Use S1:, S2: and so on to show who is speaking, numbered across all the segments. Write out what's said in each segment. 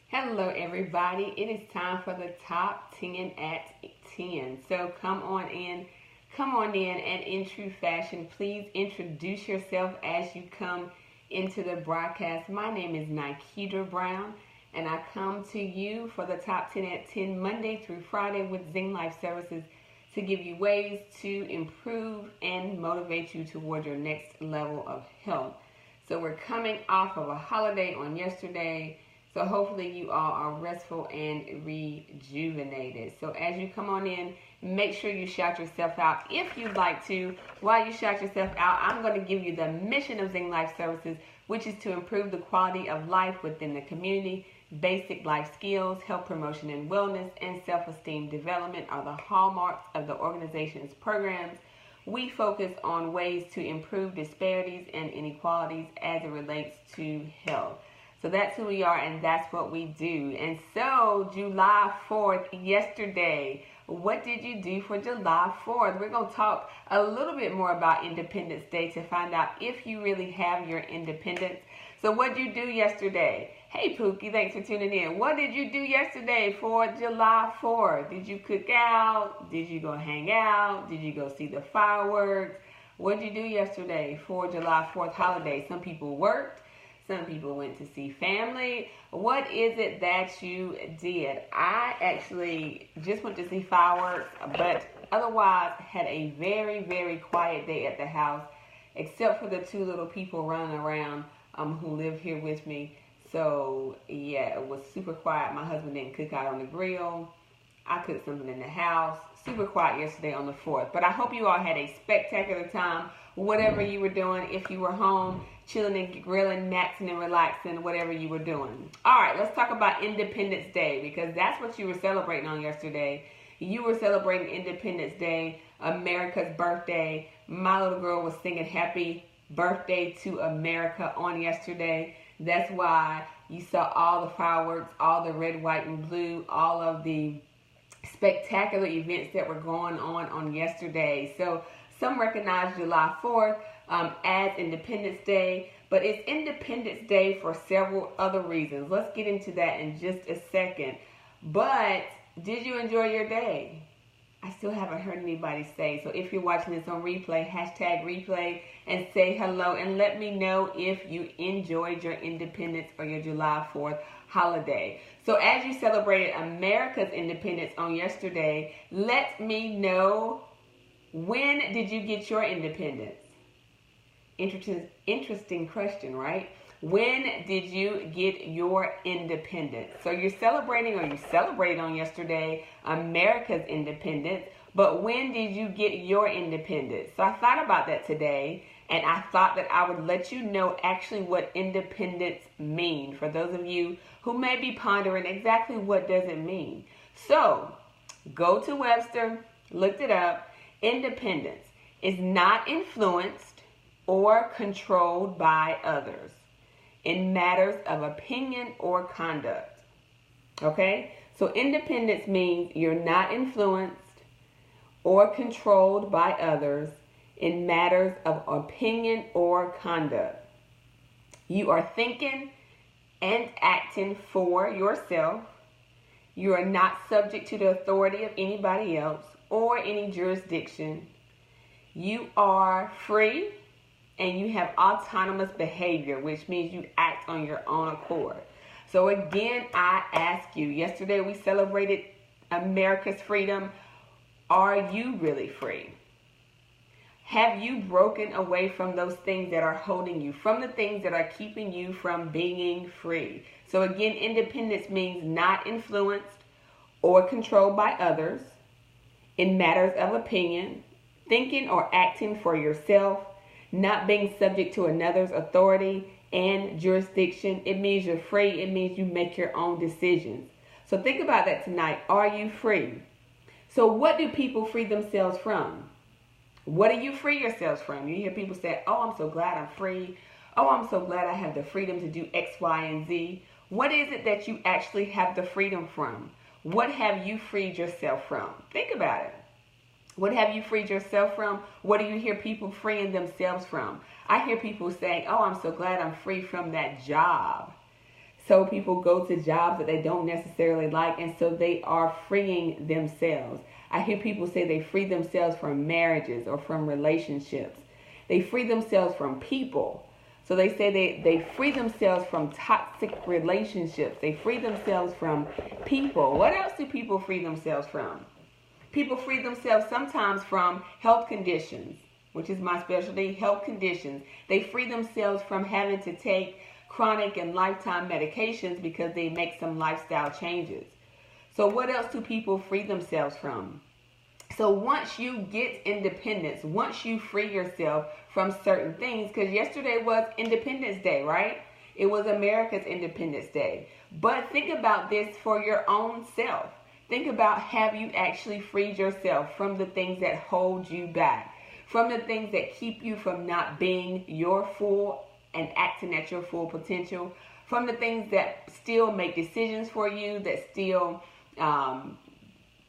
S1: Hello, everybody. It is time for the top 10 at 10. So come on in, and in true fashion, please introduce yourself as you come into the broadcast. My name is Nikedra Brown, and I come to you for the top 10 at 10 Monday through Friday with Zing Life Services to give you ways to improve and motivate you toward your next level of health. So we're coming off of a holiday on yesterday. So hopefully you all are restful and rejuvenated. So as you come on in, make sure you shout yourself out if you'd like to. While you shout yourself out, I'm going to give you the mission of Zing Life Services, which is to improve the quality of life within the community. Basic life skills, health promotion and wellness, and self-esteem development are the hallmarks of the organization's programs. We focus on ways to improve disparities and inequalities as it relates to health. So that's who we are, and that's what we do. And so, July 4th, yesterday, what did you do for July 4th? We're going to talk a little bit more about Independence Day to find out if you really have your independence. So what did you do yesterday? Hey, Pookie, thanks for tuning in. What did you do yesterday for July 4th? Did you cook out? Did you go hang out? Did you go see the fireworks? What did you do yesterday for July 4th holiday? Some people worked. Some people went to see family. What is it that you did? I actually just went to see fireworks, but otherwise had a very, very quiet day at the house, except for the two little people running around who live here with me. So, yeah, it was super quiet. My husband didn't cook out on the grill. I cooked something in the house. Super quiet yesterday on the 4th. But I hope you all had a spectacular time, whatever you were doing. If you were home, chilling and grilling, maxing and relaxing, whatever you were doing. All right, let's talk about Independence Day, because that's what you were celebrating on yesterday. You were celebrating Independence Day, America's birthday. My little girl was singing happy birthday to America on yesterday. That's why you saw all the fireworks, all the red, white, and blue, all of the spectacular events that were going on yesterday. So some recognize July 4th as Independence Day, but it's Independence Day for several other reasons. Let's get into that in just a second. But did you enjoy your day? I still haven't heard anybody say. So if you're watching this on replay, hashtag replay and say hello and let me know if you enjoyed your Independence or your July 4th holiday. So as you celebrated America's independence on yesterday, let me know, when did you get your independence? Interesting question, right? When did you get your independence? So you're celebrating, or you celebrated on yesterday, America's independence, but when did you get your independence? So I thought about that today, and I thought that I would let you know actually what independence means, for those of you who may be pondering exactly what does it mean. So go to Webster, looked it up. Independence is not influenced or controlled by others in matters of opinion or conduct. Okay? So independence means you're not influenced or controlled by others in matters of opinion or conduct. You are thinking and acting for yourself. You are not subject to the authority of anybody else or any jurisdiction. You are free and you have autonomous behavior, which means you act on your own accord. So again, I ask you, yesterday we celebrated America's freedom. Are you really free? Have you broken away from those things that are holding you, from the things that are keeping you from being free? So again, independence means not influenced or controlled by others in matters of opinion, thinking or acting for yourself, not being subject to another's authority and jurisdiction. It means you're free. It means you make your own decisions. So think about that tonight. Are you free? So what do people free themselves from? What do you free yourselves from? You hear people say, oh, I'm so glad I'm free. Oh, I'm so glad I have the freedom to do X, Y, and Z. What is it that you actually have the freedom from? What have you freed yourself from? Think about it. What have you freed yourself from? What do you hear people freeing themselves from? I hear people saying, oh, I'm so glad I'm free from that job. So people go to jobs that they don't necessarily like, and so they are freeing themselves. I hear people say they free themselves from marriages or from relationships. They free themselves from people. So they say they free themselves from toxic relationships. They free themselves from people. What else do people free themselves from? People free themselves sometimes from health conditions, which is my specialty, health conditions. They free themselves from having to take chronic and lifetime medications because they make some lifestyle changes. So what else do people free themselves from? So once you get independence, once you free yourself from certain things, because yesterday was Independence Day, right? It was America's Independence Day. But think about this for your own self. Think about, have you actually freed yourself from the things that hold you back, from the things that keep you from not being your full and acting at your full potential, from the things that still make decisions for you, that still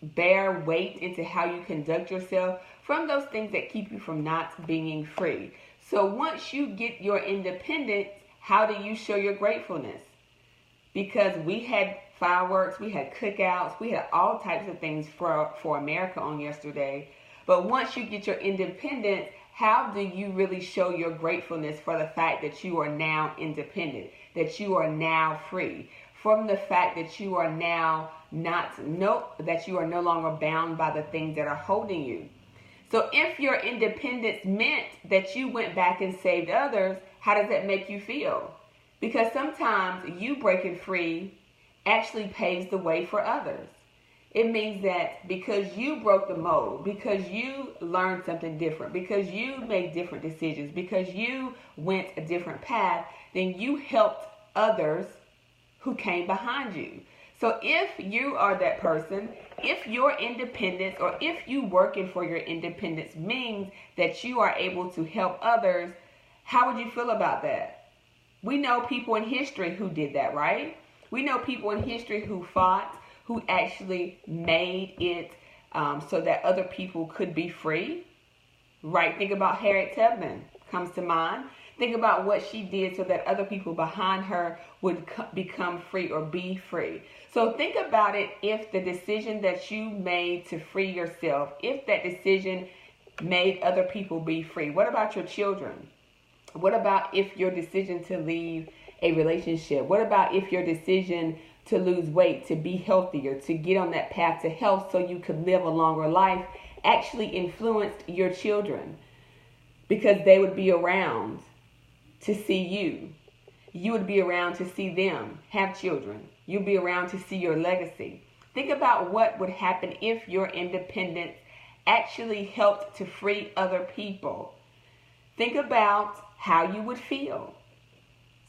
S1: bear weight into how you conduct yourself, from those things that keep you from not being free. So once you get your independence, how do you show your gratefulness? Because we had fireworks, we had cookouts, we had all types of things for America on yesterday. But once you get your independence, how do you really show your gratefulness for the fact that you are now independent, that you are now free, from the fact that you are now that you are no longer bound by the things that are holding you? So if your independence meant that you went back and saved others, how does that make you feel? Because sometimes you breaking free actually paves the way for others. It means that because you broke the mold, because you learned something different, because you made different decisions, because you went a different path, then you helped others who came behind you. So if you are that person, if your independence or if you working for your independence means that you are able to help others, how would you feel about that? We know people in history who did that, right? We know people in history who fought, who actually made it so that other people could be free, right? Think about Harriet Tubman, comes to mind. Think about what she did so that other people behind her would become free or be free. So think about it, if the decision that you made to free yourself, if that decision made other people be free. What about your children? What about if your decision to leave a relationship? What about if your decision to lose weight, to be healthier, to get on that path to health so you could live a longer life, actually influenced your children? Because they would be around to see you. You would be around to see them have children. You'd be around to see your legacy. Think about what would happen if your independence actually helped to free other people. Think about how you would feel.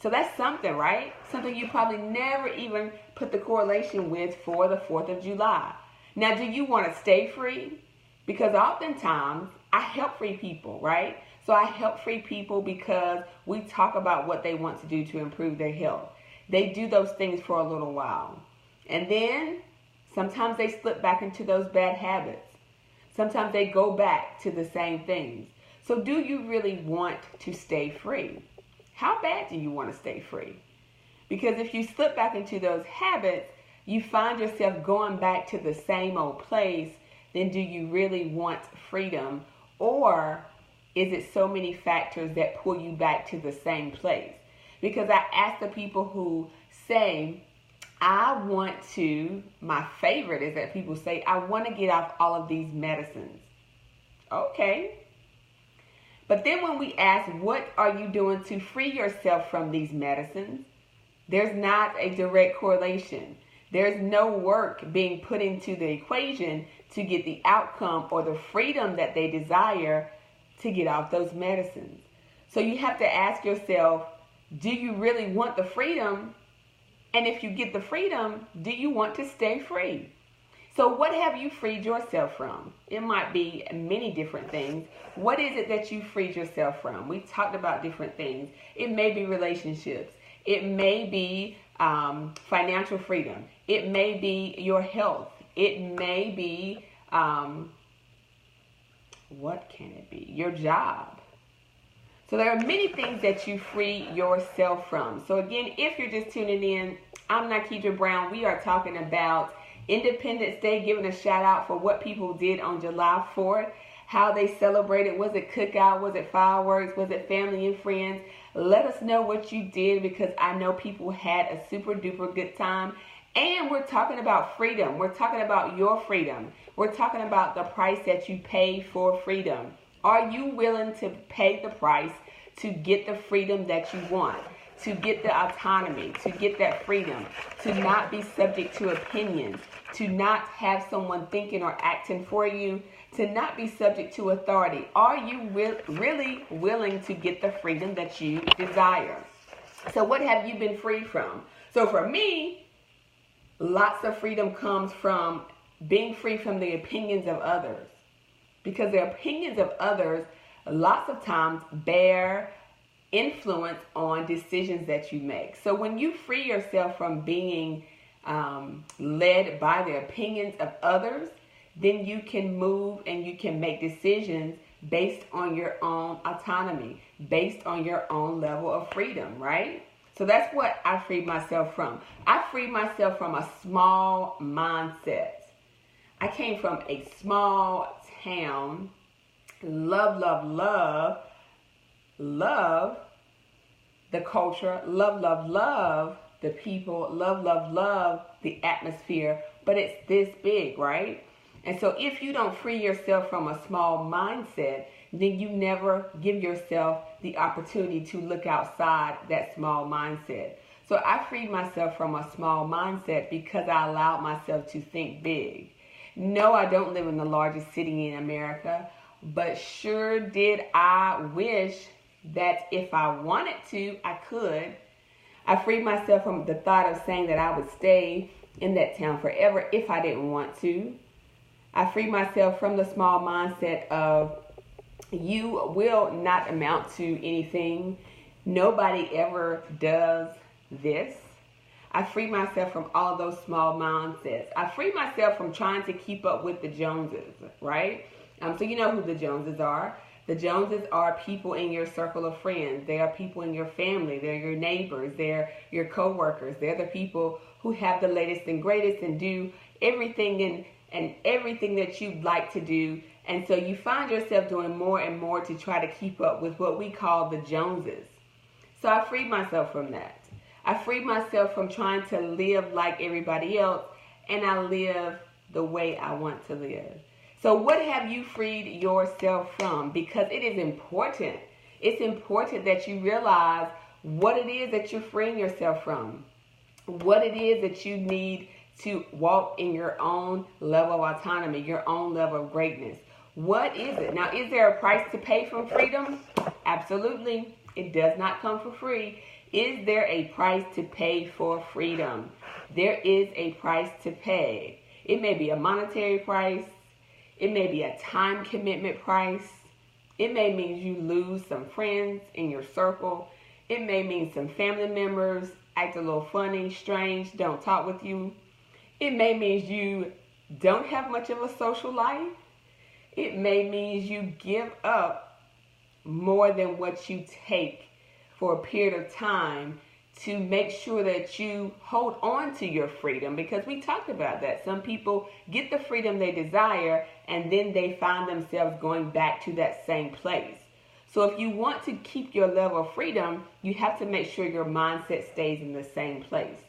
S1: So that's something, right? Something you probably never even put the correlation with for the 4th of July. Now, do you want to stay free? Because oftentimes I help free people, right? So I help free people because we talk about what they want to do to improve their health. They do those things for a little while. And then sometimes they slip back into those bad habits. Sometimes they go back to the same things. So do you really want to stay free? How bad do you want to stay free? Because if you slip back into those habits, you find yourself going back to the same old place, then do you really want freedom? Or is it so many factors that pull you back to the same place? Because I ask the people who say, I want to, my favorite is that people say, I want to get off all of these medicines. Okay. But then when we ask, what are you doing to free yourself from these medicines? There's not a direct correlation. There's no work being put into the equation to get the outcome or the freedom that they desire to get off those medicines. So you have to ask yourself, do you really want the freedom? And if you get the freedom, do you want to stay free? So what have you freed yourself from? It might be many different things. What is it that you freed yourself from? We talked about different things. It may be relationships. It may be financial freedom. It may be your health. It may be, what can it be? Your job. So there are many things that you free yourself from. So again, if you're just tuning in, I'm Nikedra Brown. We are talking about Independence Day, giving a shout out for what people did on July 4th, how they celebrated. Was it cookout? Was it fireworks? Was it family and friends? Let us know what you did, because I know people had a super duper good time. And we're talking about freedom. We're talking about your freedom. We're talking about the price that you pay for freedom. Are you willing to pay the price to get the freedom that you want, to get the autonomy, to get that freedom, to not be subject to opinions, to not have someone thinking or acting for you, to not be subject to authority? Are you really willing to get the freedom that you desire? So what have you been free from? So for me, lots of freedom comes from being free from the opinions of others. Because the opinions of others lots of times bear influence on decisions that you make. So when you free yourself from being led by the opinions of others, then you can move and you can make decisions based on your own autonomy, based on your own level of freedom, right? So that's what I freed myself from. I freed myself from a small mindset. I came from a small town, love the culture, love the people, love the atmosphere, but it's this big, right? And so if you don't free yourself from a small mindset, then you never give yourself the opportunity to look outside that small mindset. So I freed myself from a small mindset because I allowed myself to think big. No, I don't live in the largest city in America, but sure did I wish that if I wanted to, I could. I freed myself from the thought of saying that I would stay in that town forever if I didn't want to. I freed myself from the small mindset of you will not amount to anything. Nobody ever does this. I freed myself from all of those small mindsets. I freed myself from trying to keep up with the Joneses, right? So you know who the Joneses are. The Joneses are people in your circle of friends. They are people in your family. They're your neighbors. They're your coworkers. They're the people who have the latest and greatest and do everything and everything that you'd like to do. And so you find yourself doing more and more to try to keep up with what we call the Joneses. So I freed myself from that. I freed myself from trying to live like everybody else, and I live the way I want to live. So what have you freed yourself from? Because it is important. It's important that you realize what it is that you're freeing yourself from, what it is that you need to walk in your own level of autonomy, your own level of greatness. What is it? Now, is there a price to pay for freedom? Absolutely. It does not come for free. Is there a price to pay for freedom? There is a price to pay. It may be a monetary price. It may be a time commitment price. It may mean you lose some friends in your circle. It may mean some family members act a little funny, strange, don't talk with you. It may mean you don't have much of a social life. It may mean you give up more than what you take for a period of time to make sure that you hold on to your freedom, because we talked about that. Some people get the freedom they desire and then they find themselves going back to that same place. So if you want to keep your level of freedom, you have to make sure your mindset stays in the same place.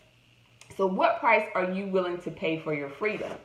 S1: So what price are you willing to pay for your freedom?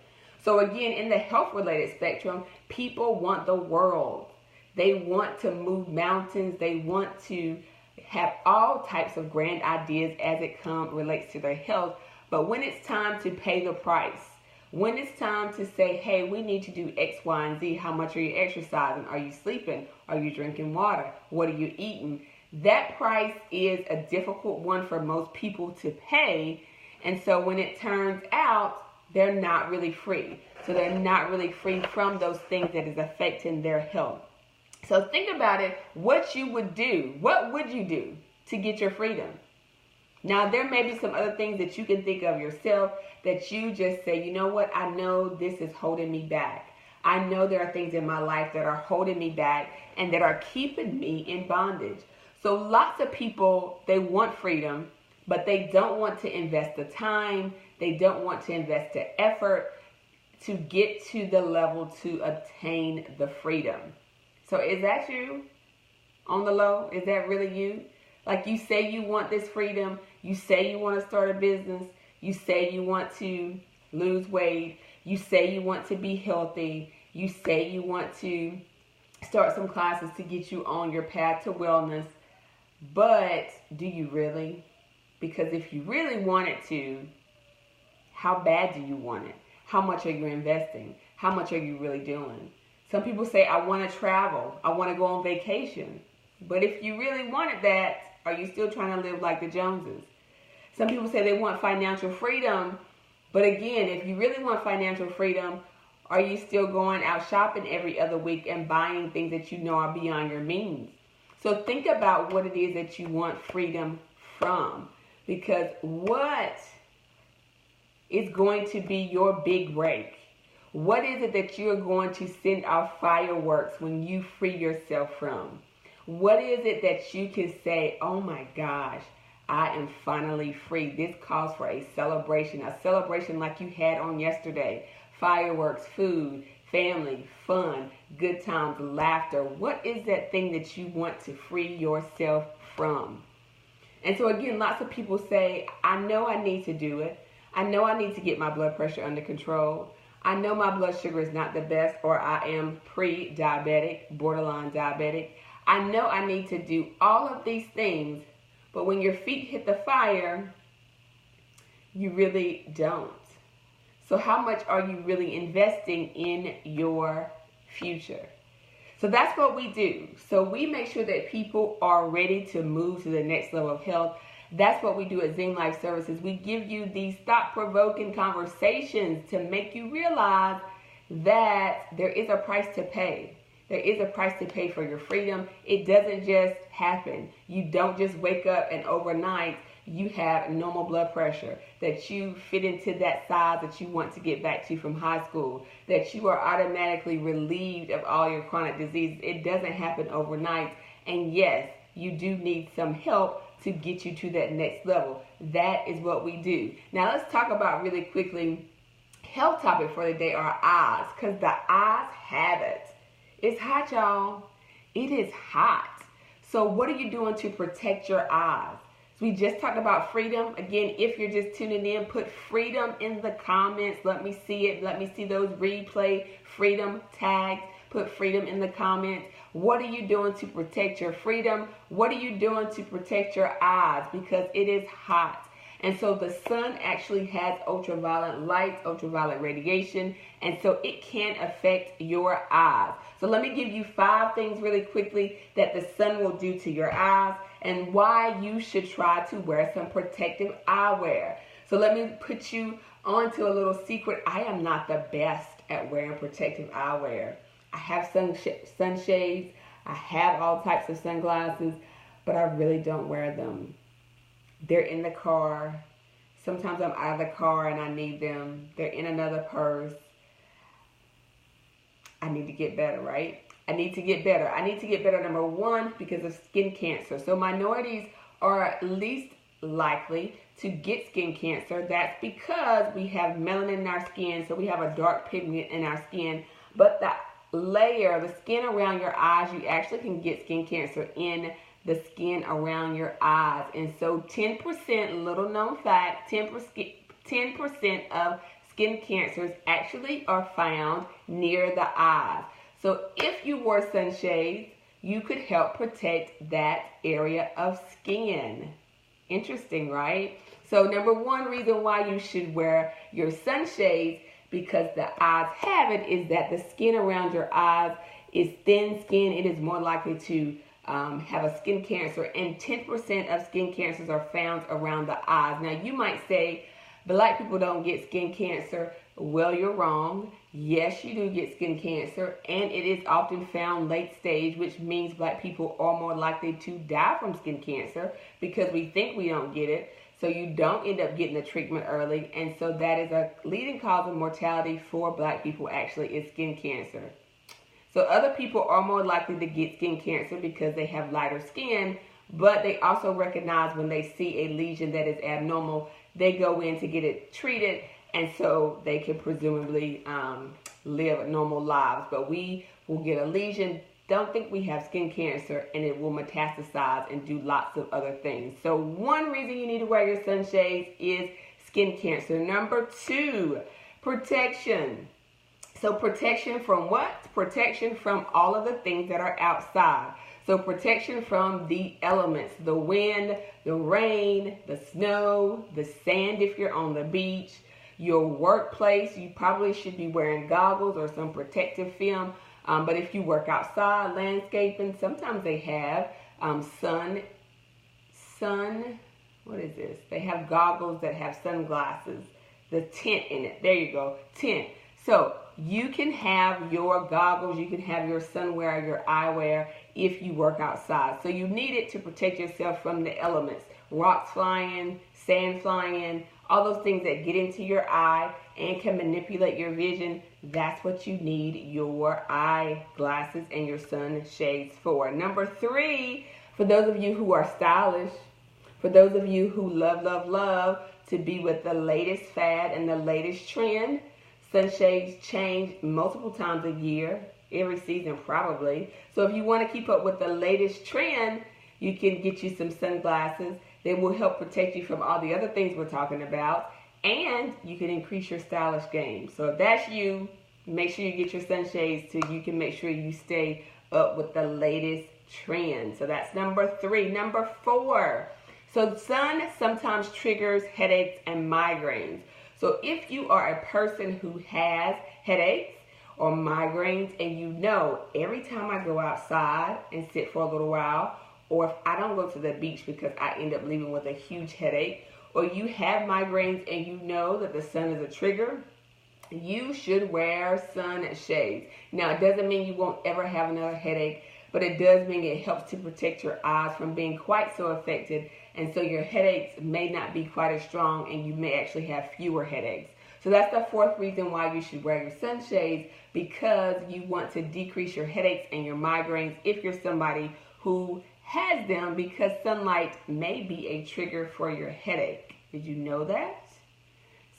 S1: So again, in the health-related spectrum, people want the world. They want to move mountains. They want to have all types of grand ideas as it relates to their health. But when it's time to pay the price, when it's time to say, hey, we need to do X, Y, and Z, how much are you exercising? Are you sleeping? Are you drinking water? What are you eating? That price is a difficult one for most people to pay. And so when it turns out, they're not really free. So they're not really free from those things that is affecting their health. So think about it, what you would do. What would you do to get your freedom? Now, there may be some other things that you can think of yourself that you just say, you know what, I know this is holding me back. I know there are things in my life that are holding me back and that are keeping me in bondage. So lots of people, they want freedom, but they don't want to invest the time. They don't want to invest the effort to get to the level to obtain the freedom. So is that you on the low? Is that really you? Like, you say you want this freedom. You say you want to start a business. You say you want to lose weight. You say you want to be healthy. You say you want to start some classes to get you on your path to wellness. But do you really? Because if you really wanted to, how bad do you want it? How much are you investing? How much are you really doing? Some people say, I want to travel. I want to go on vacation. But if you really wanted that, are you still trying to live like the Joneses? Some people say they want financial freedom. But again, if you really want financial freedom, are you still going out shopping every other week and buying things that you know are beyond your means? So think about what it is that you want freedom from. Because what is going to be your big break? What is it that you're going to send off fireworks when you free yourself from? What is it that you can say, oh my gosh, I am finally free? This calls for a celebration like you had on yesterday. Fireworks, food, family, fun, good times, laughter. What is that thing that you want to free yourself from? And so again, lots of people say, I know I need to do it. I know I need to get my blood pressure under control. I know my blood sugar is not the best, or I am pre-diabetic, borderline diabetic. I know I need to do all of these things, but when your feet hit the fire, you really don't. So how much are you really investing in your future? So that's what we do. So we make sure that people are ready to move to the next level of health. That's what we do at Zing Life Services. We give you these thought-provoking conversations to make you realize that there is a price to pay. There is a price to pay for your freedom. It doesn't just happen. You don't just wake up and overnight you have normal blood pressure, that you fit into that size that you want to get back to from high school, that you are automatically relieved of all your chronic diseases. It doesn't happen overnight. And yes, you do need some help to get you to that next level. That is what we do. Now let's talk about really quickly, health topic for the day are eyes, because the eyes have it. It's hot, y'all. It is hot. So what are you doing to protect your eyes? So we just talked about freedom. Again, if you're just tuning in, put freedom in the comments. Let me see it. Let me see those replay freedom tags. Put freedom in the comments. What are you doing to protect your freedom? What are you doing to protect your eyes? Because it is hot. And so the sun actually has ultraviolet light, ultraviolet radiation, and so it can affect your eyes. So let me give you 5 things really quickly that the sun will do to your eyes and why you should try to wear some protective eyewear. So let me put you onto a little secret. I am not the best at wearing protective eyewear. I have sunshades, I have all types of sunglasses, but I really don't wear them. They're in the car. Sometimes I'm out of the car and I need them. They're in another purse. I need to get better, right? I need to get better. I need to get better, number 1, because of skin cancer. So minorities are least likely to get skin cancer. That's because we have melanin in our skin, so we have a dark pigment in our skin. But the layer, the skin around your eyes, you actually can get skin cancer in the skin around your eyes. And so 10%, little known fact, 10% of skin cancers actually are found near the eyes. So if you wore sunshades, you could help protect that area of skin. Interesting, right? So number 1 reason why you should wear your sunshades, because the eyes have it, is that the skin around your eyes is thin skin. It is more likely to have a skin cancer, and 10% of skin cancers are found around the eyes. Now you might say, black people don't get skin cancer. Well, you're wrong. Yes, you do get skin cancer, and it is often found late stage, which means black people are more likely to die from skin cancer because we think we don't get it. So so you don't end up getting the treatment early. And so that is a leading cause of mortality for Black people, actually, is skin cancer. So other people are more likely to get skin cancer because they have lighter skin, but they also recognize when they see a lesion that is abnormal, they go in to get it treated, and so they can presumably live normal lives. But we will get a lesion, don't think we have skin cancer, and it will metastasize and do lots of other things. So one reason you need to wear your sunshades is skin cancer. Number 2, protection. So protection from what? Protection from all of the things that are outside. So protection from the elements, the wind, the rain, the snow, the sand if you're on the beach, your workplace. You probably should be wearing goggles or some protective film. But if you work outside, landscaping, sometimes they have what is this? They have goggles that have sunglasses, the tint in it. There you go, tint. So you can have your goggles, you can have your sunwear, your eyewear if you work outside. So you need it to protect yourself from the elements. Rocks flying, sand flying, all those things that get into your eye and can manipulate your vision. That's what you need your eyeglasses and your sunshades for. Number 3, for those of you who are stylish, for those of you who love to be with the latest fad and the latest trend, sunshades change multiple times a year, every season probably. So if you want to keep up with the latest trend, you can get you some sunglasses. They will help protect you from all the other things we're talking about. And you can increase your stylish game. So if that's you, make sure you get your sunshades so you can make sure you stay up with the latest trend. So that's number 3. Number 4. So sun sometimes triggers headaches and migraines. So if you are a person who has headaches or migraines and you know every time I go outside and sit for a little while, or if I don't go to the beach because I end up leaving with a huge headache, or you have migraines and you know that the sun is a trigger, you should wear sunshades. Now, it doesn't mean you won't ever have another headache, but it does mean it helps to protect your eyes from being quite so affected, and so your headaches may not be quite as strong and you may actually have fewer headaches. So that's the 4th reason why you should wear your sunshades, because you want to decrease your headaches and your migraines if you're somebody who has them, because sunlight may be a trigger for your headache. Did you know that?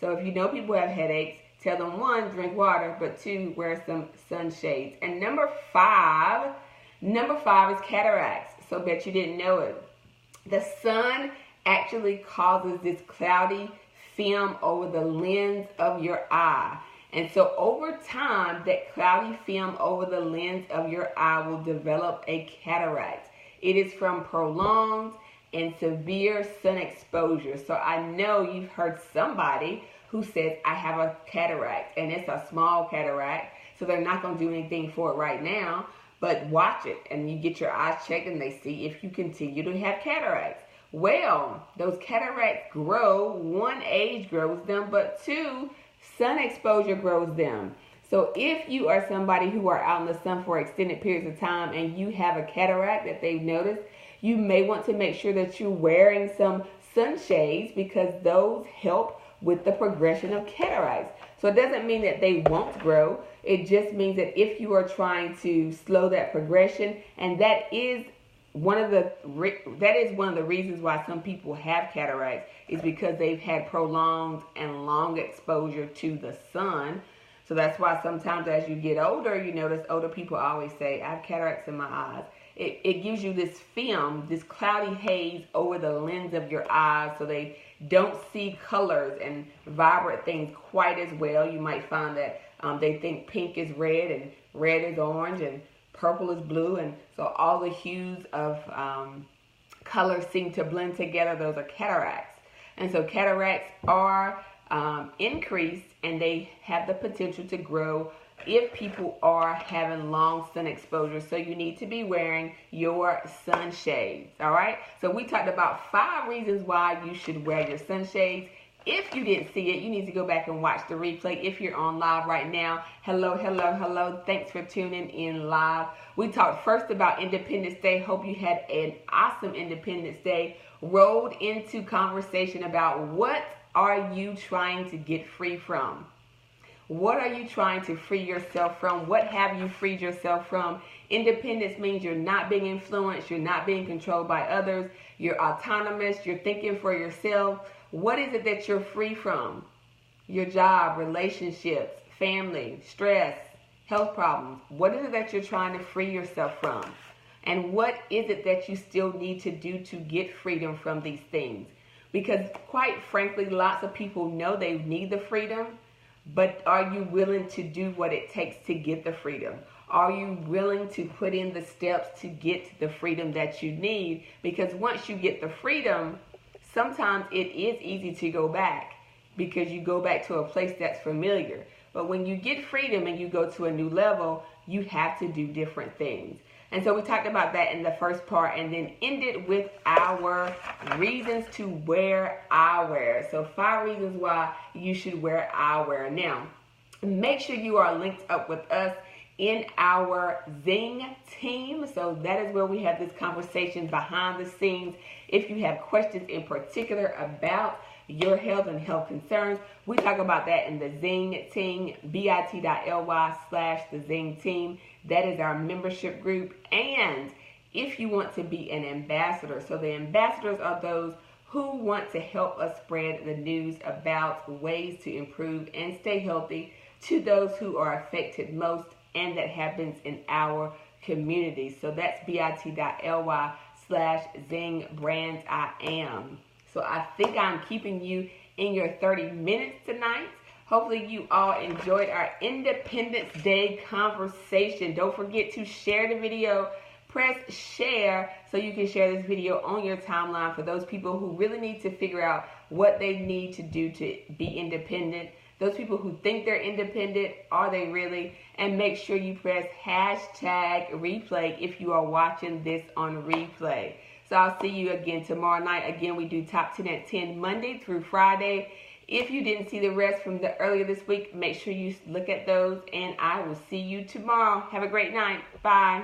S1: So if you know people have headaches, tell them 1, drink water, but 2, wear some sunshades. And number 5 is cataracts. So bet you didn't know it. The sun actually causes this cloudy film over the lens of your eye. And so over time, that cloudy film over the lens of your eye will develop a cataract. It is from prolonged and severe sun exposure. So I know you've heard somebody who says, I have a cataract, and it's a small cataract, so they're not going to do anything for it right now, but watch it, and you get your eyes checked, and they see if you continue to have cataracts. Well, those cataracts grow. 1, age grows them, but 2, sun exposure grows them. So if you are somebody who are out in the sun for extended periods of time and you have a cataract that they've noticed, you may want to make sure that you're wearing some sunshades, because those help with the progression of cataracts. So it doesn't mean that they won't grow. It just means that if you are trying to slow that progression, and that is one of the reasons why some people have cataracts, is because they've had prolonged and long exposure to the sun. So that's why sometimes as you get older, you notice older people always say, I have cataracts in my eyes. It gives you this film, this cloudy haze over the lens of your eyes, so they don't see colors and vibrant things quite as well. You might find that they think pink is red and red is orange and purple is blue, and so all the hues of colors seem to blend together. Those are cataracts. And so cataracts are increased, and they have the potential to grow if people are having long sun exposure. So you need to be wearing your sunshades. All right, so we talked about 5 reasons why you should wear your sunshades. if you didn't see it, you need to go back and watch the replay. If you're on live right now, hello, hello, hello. Thanks for tuning in live. We talked first about Independence Day. Hope you had an awesome Independence Day. Rolled into conversation about what are you trying to get free from? What are you trying to free yourself from? What have you freed yourself from? Independence means you're not being influenced. You're not being controlled by others. You're autonomous. You're thinking for yourself. What is it that you're free from? Your job, relationships, family, stress, health problems. What is it that you're trying to free yourself from? And what is it that you still need to do to get freedom from these things? Because quite frankly, lots of people know they need the freedom, but are you willing to do what it takes to get the freedom? Are you willing to put in the steps to get the freedom that you need? Because once you get the freedom, sometimes it is easy to go back because you go back to a place that's familiar. But when you get freedom and you go to a new level, you have to do different things. And so we talked about that in the first part and then ended with our reasons to wear eyewear. So 5 reasons why you should wear eyewear. Now, make sure you are linked up with us in our Zing team. So that is where we have this conversation behind the scenes. If you have questions in particular about your health and health concerns, we talk about that in the Zing team, bit.ly/the Zing team. That is our membership group. And if you want to be an ambassador, so the ambassadors are those who want to help us spread the news about ways to improve and stay healthy to those who are affected most, and that happens in our community. So that's bit.ly/Zing Brands I Am. So I think I'm keeping you in your 30 minutes tonight. Hopefully you all enjoyed our Independence Day conversation. Don't forget to share the video. Press share so you can share this video on your timeline for those people who really need to figure out what they need to do to be independent. Those people who think they're independent, are they really? And make sure you press #replay if you are watching this on replay. So I'll see you again tomorrow night. Again, we do Top 10 at 10 Monday through Friday. If you didn't see the rest from the earlier this week, make sure you look at those, and I will see you tomorrow. Have a great night. Bye.